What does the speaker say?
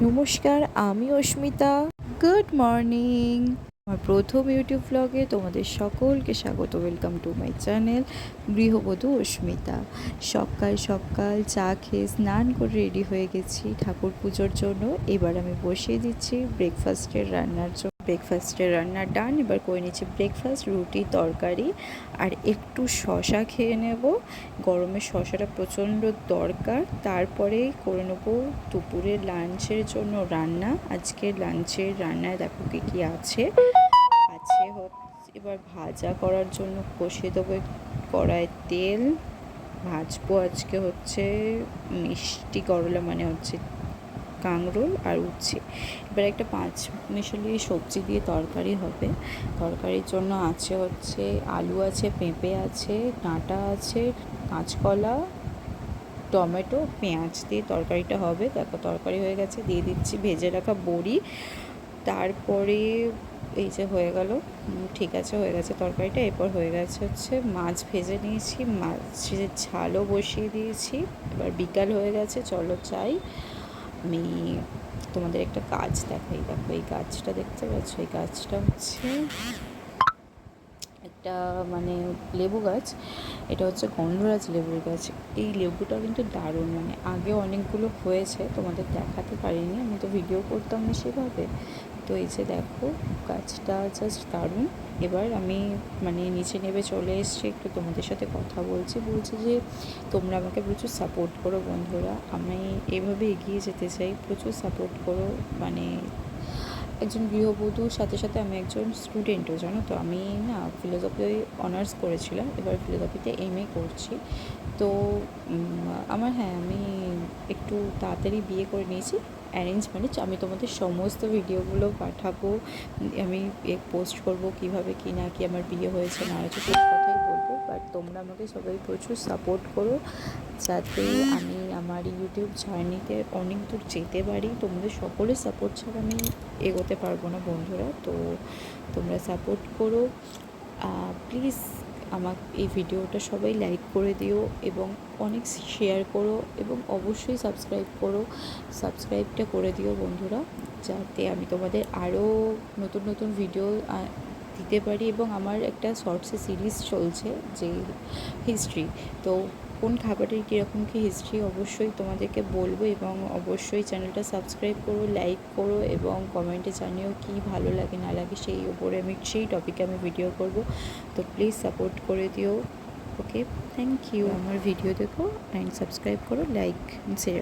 নমস্কার, আমি অস্মিতা। Good morning. আমার প্রথম ইউটিউব ব্লগে তোমাদের সকলকে স্বাগত। ওয়েলকাম টু মাই চ্যানেল গৃহবধূ অস্মিতা। সকাল সকাল চা খেয়ে স্নান করে রেডি হয়ে গেছি ঠাকুর পুজোর জন্য। এবার আমি বসিয়ে দিচ্ছি ব্রেকফাস্টের রান্নার জন্য। ব্রেকফাস্টের রান্না ডান। এবার করে নিচ্ছি ব্রেকফাস্ট, রুটি, তরকারি আর একটু শশা খেয়ে নেব। গরমে শশাটা প্রচণ্ড দরকার। তারপরে করে নেব দুপুরের লাঞ্চের জন্য রান্না। আজকে লাঞ্চের রান্নায় দেখো কী আছে। এবার ভাজা করার জন্য কষিয়ে দেবো কড়ায় তেল। ভাজবো আজকে হচ্ছে মিষ্টি করলা, মানে হচ্ছে কাঁকরোল আর উচ্ছে। এবার একটা 5 মিশালি সবজি দিয়ে তরকারি হবে। তরকারির জন্য আছে হচ্ছে আলু আছে, পেঁপে আছে, ডাঁটা আছে, কাঁচকলা, টমেটো, পেঁয়াজ দিয়ে তরকারিটা হবে। দেখো তরকারি হয়ে গেছে, দিয়ে দিচ্ছি ভেজে রাখা বড়ি। তারপরে এই যে হয়ে গেল, ঠিক আছে হয়ে গেছে তরকারিটা। এরপর হয়ে গেছে হচ্ছে মাছ ভেজে নিয়েছি, মাছের ঝালও বসিয়ে দিয়েছি। এবার বিকাল হয়ে গেছে, চলো চাই। আমি তোমাদের একটা গাছ দেখাই। দেখো এই গাছটা দেখতে পাচ্ছ, এই গাছটা হচ্ছে একটা মানে লেবু গাছ। এটা হচ্ছে গন্ধরাজ লেবুর গাছ। এই লেবুটা কিন্তু দারুণ, মানে আগে অনেকগুলো হয়েছে, তোমাদের দেখাতে পারিনি, আমি তো ভিডিও করতাম না সেভাবে। তো এই যে দেখো গাছটা জাস্ট দারুণ। এবার আমি মানে নিচে নেমে চলে এসেছি, একটু তোমাদের সাথে কথা বলছি যে তোমরা আমাকে প্রচুর সাপোর্ট করো বন্ধুরা। আমি এভাবে এগিয়ে যেতে চাই, প্রচুর সাপোর্ট করো। মানে একজন গৃহবধূর সাথে সাথে আমি একজন স্টুডেন্টও, জানো তো। আমি না ফিলোসফি অনার্স করেছিলাম, এবার ফিলোসফিতে এমএ করছি। তো আমি একটু তাড়াতাড়ি বিয়ে করে নিয়েছি, অ্যারেঞ্জ ম্যারেজ। আমি তোমাদের সমস্ত ভিডিওগুলো পাঠাবো, আমি পোস্ট করব কীভাবে কী না কি আমার বিয়ে হয়েছে না হয়েছে সব কথাই বলবো। বাট তোমরা আমাকে সবাই প্রচুর সাপোর্ট করো, যাতে আমি আমার ইউটিউব জার্নিতে অনেক দূর যেতে পারি। তোমাদের সকলের সাপোর্ট ছাড়া আমি এগোতে পারবো না বন্ধুরা। তো তোমরা সাপোর্ট করো প্লিজ। আমার এই ভিডিওটা সবাই লাইক করে দিও এবং অনেক শেয়ার করো এবং অবশ্যই সাবস্ক্রাইবটা করে দিও বন্ধুরা, যাতে আমি তোমাদের আরও নতুন নতুন ভিডিও দিতে পারি। এবং আমার একটা শর্টসে সিরিজ চলছে যে হিস্ট্রি, তো কোন খাবারের কীরকম কী হিস্ট্রি অবশ্যই তোমাদেরকে বলবো। এবং অবশ্যই চ্যানেলটা সাবস্ক্রাইব করো, লাইক করো এবং কমেন্টে জানিও কী ভালো লাগে না লাগে, সেই উপরে সেই টপিকে আমি ভিডিও করব। তো প্লিজ সাপোর্ট করে দিও। ওকে, থ্যাংক ইউ। আমার ভিডিও দেখো অ্যান্ড সাবস্ক্রাইব করো, লাইক শেয়ার।